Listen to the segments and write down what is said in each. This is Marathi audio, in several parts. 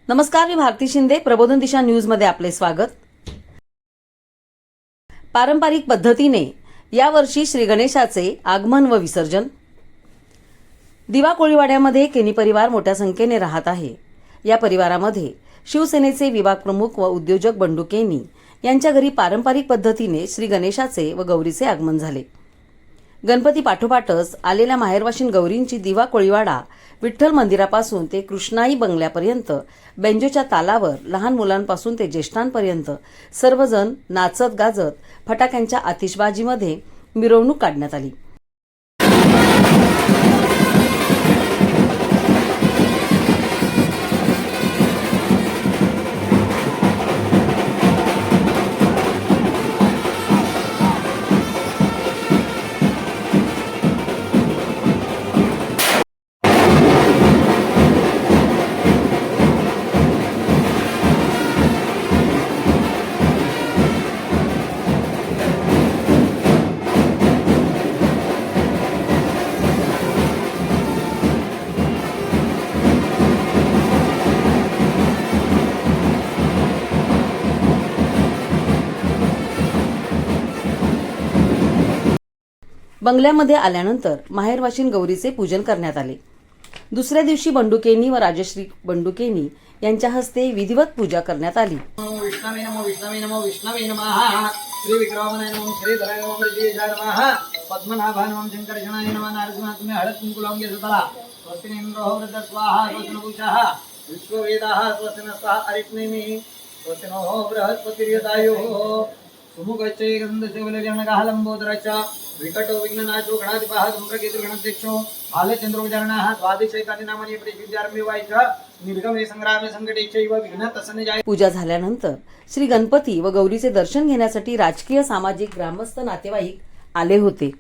नमस्कार, मी भारती शिंदे. प्रबोधन दिशा न्यूज मध्ये आपले स्वागत. पारंपरिक पद्धतीने यावर्षी श्री गणेशाचे आगमन व विसर्जन. दिवा कोळीवाड्यामध्ये केनी परिवार मोठ्या संख्येने राहत आहे. या परिवारामध्ये शिवसेनेचे विभाग प्रमुख व उद्योजक बंडू केनी यांच्या घरी पारंपरिक पद्धतीने श्री गणेशाचे व गौरीचे आगमन झाले. गणपती पाठोपाठच आलेल्या माहेरवाशीन गौरींची दिवा कोळीवाडा विठ्ठल मंदिरापासून ते कृष्णाई बंगल्यापर्यंत बेंजोच्या तालावर लहान मुलांपासून ते ज्येष्ठांपर्यंत सर्वजण नाचत गाजत फटाक्यांच्या आतिषबाजीमध्ये मिरवणूक काढण्यात आली. बंगल्यामध्ये आल्यानंतर माहेरवाशीन गौरीचे पूजन करण्यात आले. दुसऱ्या दिवशी बंडू केनी व राजश्री बंडू केनी यांच्या हस्ते विधिवत पूजा करण्यात आली. विष्णवे नमो विष्णवे नमो विष्णवे नमः. श्री विक्रमाय नमो श्रीधराय नमो श्रीजाय नमः. पद्मनाभाय नमो शंकरशनाय नमः. नारसिंह तुम्ही हळद कुंकू लावून घ्या स्वतःला. स्वस्ति इंद्रो वृद्ध स्वाहा स्वस्ति पूषः विश्ववेदाः स्वस्ति नस्ताः अरिष्णेमि स्वस्ति नो बृहस्पतिर्यदायुः सुमुखच्चे गन्धसेवलजनगः लम्बोदरच्च विकटो विघ्ननाशो गणाधिपः धूम्रकेतु गणाध्यक्षो बालचन्द्रोपचारणाः द्वादशैतानि नामानि प्रतिसिद्ध्यारम्भवायच निर्गमे संग्रामे संकटेचैव विघ्नतसन्निजाय. पूजा झाल्यानंतर श्री गणपती व गौरीचे दर्शन घेण्यासाठी राजकीय, सामाजिक, ग्रामस्थ, नातेवाईक आले होते.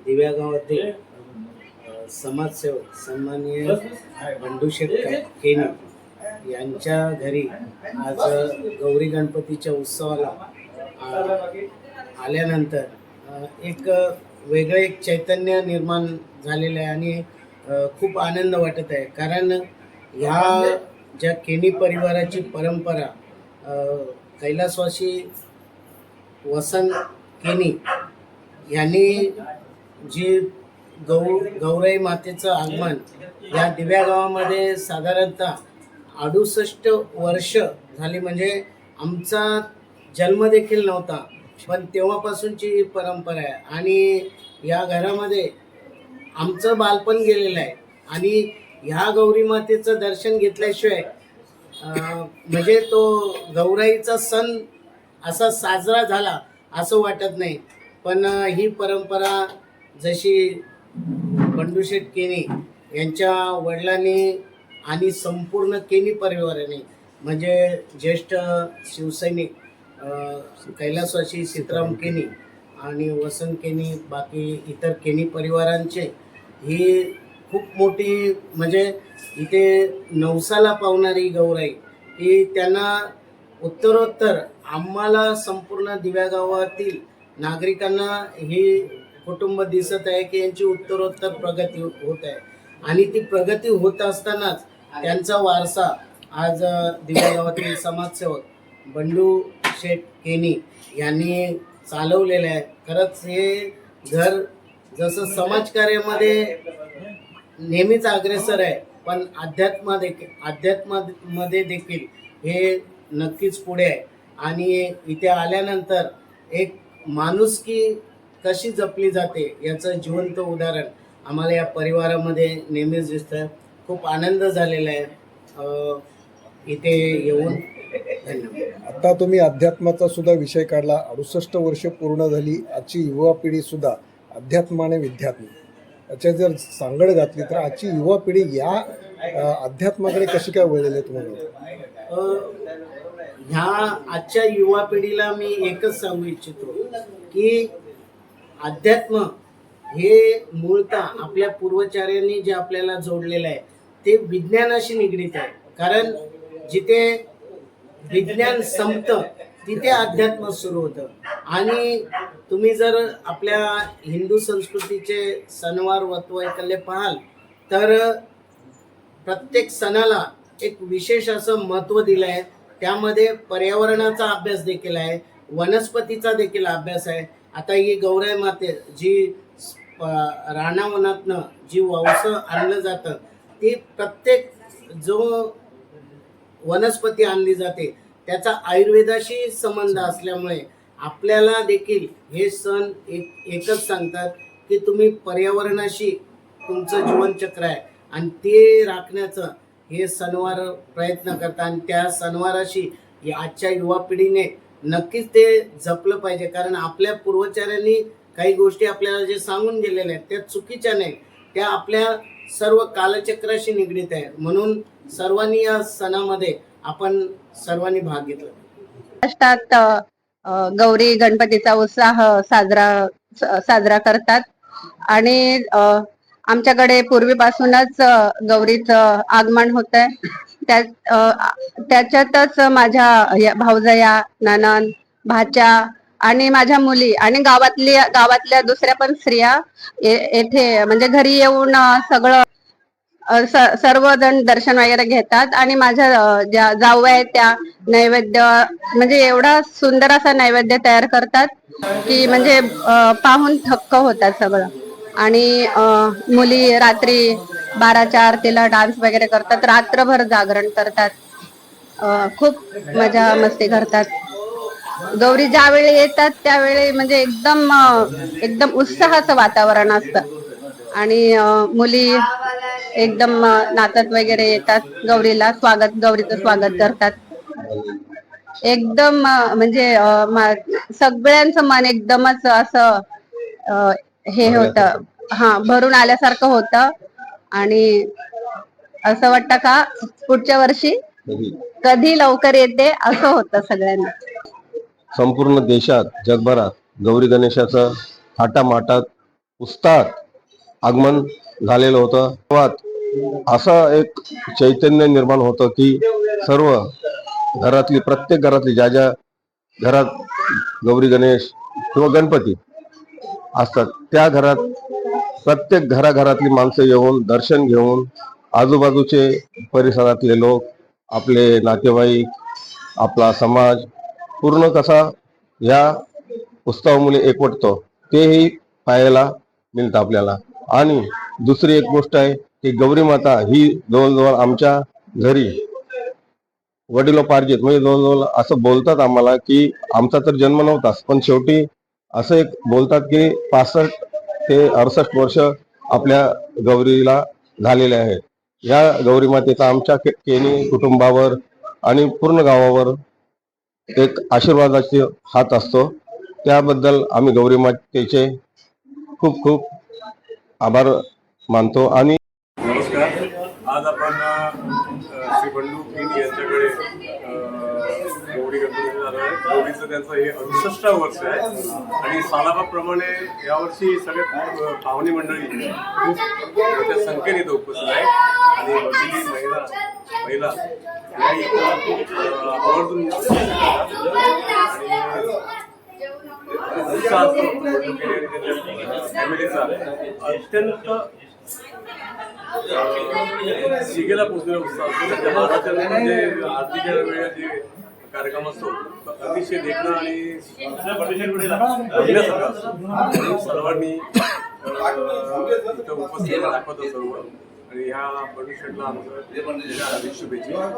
दिव्या गावातील समाजसेवक सन्माननीय बंडूशेठ केनी यांच्या घरी आज गौरी गणपतीच्या उत्सवाला आल्यानंतर एक वेगळं एक चैतन्य निर्माण झालेलं आहे आणि खूप आनंद वाटत आहे. कारण ह्या ज्या केनी परिवाराची परंपरा कैलासवासी वसंत केनी यांनी जी गौराई मातेचं आगमन या दिव्या गावामध्ये साधारणतः 68 वर्ष झाली, म्हणजे आमचा जन्म देखील नव्हता पण तेव्हापासूनची परंपरा आहे. आणि या घरामध्ये आमचं बालपण गेलेलं आहे आणि ह्या गौरी मातेचं दर्शन घेतल्याशिवाय म्हणजे तो गौराईचा सण असा साजरा झाला असं वाटत नाही. पण ही परंपरा जशी बंडूशेठ केनी यांच्या वडिलांनी आणि संपूर्ण केनी परिवाराने म्हणजे ज्येष्ठ शिवसैनिक कैलासवासी सीताराम केनी आणि वसंत केनी बाकी इतर केनी परिवारांचे ही खूप मोठी म्हणजे इथे नवसाला पावणारी गौराई ही त्यांना उत्तरोत्तर आम्हाला संपूर्ण दिव्या गावातील नागरिकांना ही कुटुंब दिसत आहे की यांची उत्तरोत्तर प्रगती होत आहे. आणि ती प्रगती होत असतानाच त्यांचा वारसा आज दिव्या गावातील समाजसेवक बंडू शेठ केनी यांनी चालवलेलं आहे. खरंच हे घर जसं समाजकार्यामध्ये नेहमीच अग्रेसर आहे पण अध्यात्मामध्ये देखील हे नक्कीच पुढे आहे. आणि इथे आल्यानंतर एक माणुसकी कशी जपली जाते याचं जिवंत उदाहरण आम्हाला या परिवारामध्ये नेहमीच दिसतं. खूप आनंद झालेला आहे इथे येऊन. धन्यवाद. आता तुम्ही अध्यात्माचा सुद्धा विषय काढला. 68 वर्ष पूर्ण झाली. आजची युवा पिढी सुद्धा अध्यात्माने विद्यात्म याच्या जर सांगड घातली तर आजची युवा पिढी या अध्यात्माकडे कशी काय वळलेली आहे तुम्हाला? ह्या आजच्या युवा पिढीला मी एकच सांगू इच्छितो की अध्यात्म हे मूळतः आपल्या पूर्वाचार्यांनी जे आपल्याला जोडलेलं आहे ते विज्ञानाशी निगडीत आहे. कारण जिथे विज्ञान संपतं तिथे अध्यात्म सुरू होतं. आणि तुम्ही जर आपल्या हिंदू संस्कृतीचे सणवार वैकल्य पाहाल तर प्रत्येक सणाला एक विशेष असं महत्त्व दिलं आहे. त्यामध्ये पर्यावरणाचा अभ्यास देखील आहे, वनस्पतीचा देखील अभ्यास आहे. आता ही गौराई माते जी रानावनातनं जी वंश आणलं जातं ती प्रत्येक जो वनस्पती आणली जाते त्याचा आयुर्वेदाशी संबंध असल्यामुळे आपल्याला देखील हे सण एकच सांगतात की तुम्ही पर्यावरणाशी तुमचं जीवनचक्र आहे आणि ते राखण्याचं हे सणवार प्रयत्न करतात. आणि त्या सणवाराशी आजच्या युवा पिढीने नक्कीच ते जपलं पाहिजे. कारण आपल्या पूर्वाचार्यांनी काही गोष्टी आपल्याला जे सांगून गेलेल्या आहेत त्या चुकीच्या नाही, त्या आपल्या सर्व कालचक्राशी निगडीत आहे. म्हणून सर्वांनी या सणामध्ये आपण सर्वांनी भाग घेतला. महाराष्ट्रात गौरी गणपतीचा उत्साह साजरा करतात आणि आमच्याकडे पूर्वीपासूनच गौरीचं आगमन होत आहे. त्याच्यातच माझ्या भाऊजया, नणंद, भाच्या आणि माझ्या मुली आणि गावातल्या दुसऱ्या पण स्त्रिया येथे म्हणजे घरी येऊन सगळं सर्वजण दर्शन वगैरे घेतात. आणि माझ्या ज्या जाऊ आहेत त्या नैवेद्य म्हणजे एवढा सुंदर असा नैवेद्य तयार करतात की म्हणजे पाहून थक्क होतात सगळं. आणि मुली रात्री 12च्या आरतीला डान्स वगैरे करतात, रात्रभर जागरण करतात, खूप मजा मस्ती करतात. गौरी ज्यावेळी येतात त्यावेळी म्हणजे एकदम उत्साहाचं वातावरण असतं आणि मुली एकदम नाचत वगैरे येतात, गौरीचं स्वागत करतात. एकदम म्हणजे सगळ्यांचं मन एकदमच असं हे होतं, भरून आल्यासारखं होतं. आणि असं वाटतं का पुढच्या वर्षी कधी लवकर येते असं होतं सगळ्यांना. संपूर्ण देशात जगभरात गौरी गणेशाचं थाटामाटात उत्साहात आगमन झालेलं होतं. तेव्हा असं एक चैतन्य निर्माण होतं की सर्व घरातली, प्रत्येक घरातली, ज्या ज्या घरात गौरी गणेश किंवा गणपती असतात त्या घरात प्रत्येक घराघरातली माणसं येऊन दर्शन घेऊन, आजूबाजूचे परिसरातले लोक, आपले नातेवाईक, आपला समाज पूर्ण कसा या उत्सवामुळे एकवटतो तेही पाहायला मिळतं आपल्याला. आणि दुसरी एक गोष्ट आहे की गौरी माता ही जवळजवळ आमच्या घरी वडिलोपार्जित, म्हणजे जवळजवळ असं बोलतात आम्हाला की आमचा तर जन्म नव्हताच, पण शेवटी असं एक बोलतात की 65 ते 68 वर्ष आपल्या गौरीला झालेले आहेत. या गौरी मातेचा आमच्या केनी कुटुंबावर आणि पूर्ण गावावर एक आशीर्वादाचे हात असतो. त्याबद्दल आम्ही गौरी मातेचे खूप खूप आभार मानतो. आणि नमस्कार. आज आपण श्री बंडू किंग यांच्याकडे गौरी गणपती झालं आहे. गौरीचं त्यांचं हे 68 वर्ष आहे आणि सालाबाप्रमाणे यावर्षी सगळे पाहुणे मंडळी खूप मोठ्या संख्येने इथं उपस्थित आहे आणि वडील महिला या इथं खूप आवर्जून उत्साह असतो बंडू किंग आणि त्यांच्या फॅमिलीचा अत्यंत शिगेला पोचलेला उत्साह असतो. त्यांच्या महाराजांमध्ये आरतीच्या वेळेला जे कार्यक्रम असतो अतिशय देखणं आणि बघण्यासारखं असतो. आणि सर्वांनी इथं उपस्थित दाखवतं सर्व. आणि ह्या बंडूशेटला आमचं शुभेच्छा.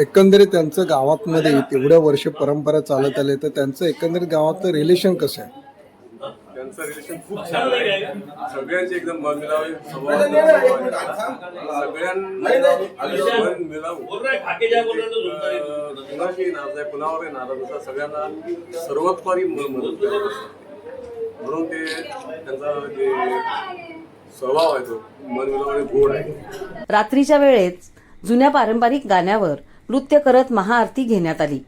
एकंदरीत त्यांचं गावामध्ये तेवढ्या वर्ष परंपरा चालत आले, तर त्यांचं एकंदरीत गावातलं रिलेशन कसं आहे? त्यांचं रिलेशन खूप छान आहे. सगळ्यांचे एकदम मन मिळावे, सगळ्यांना मन मिळावं, कुणाशी नाराज आहे कुणावरही नाराज असतात, सगळ्यांना सर्वोत्तरी मदत करत असतात. म्हणून ते त्यांचा जे स्वभाव आहे तो मन मिळावे गोड आहे. रात्रीच्या वेळेत जुन्या पारंपरिक गाण्यावर नृत्य करत महाआरती घेण्यात आली.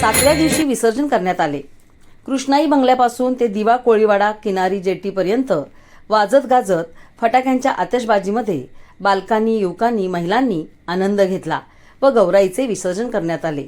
सातव्या दिवशी विसर्जन करण्यात आले. कृष्णाई बंगल्यापासून ते दिवा कोळीवाडा किनारी जेट्टीपर्यंत वाजत गाजत फटाक्यांच्या आतिषबाजीमध्ये बालकांनी, युवकांनी, महिलांनी आनंद घेतला व गौराईचे विसर्जन करण्यात आले.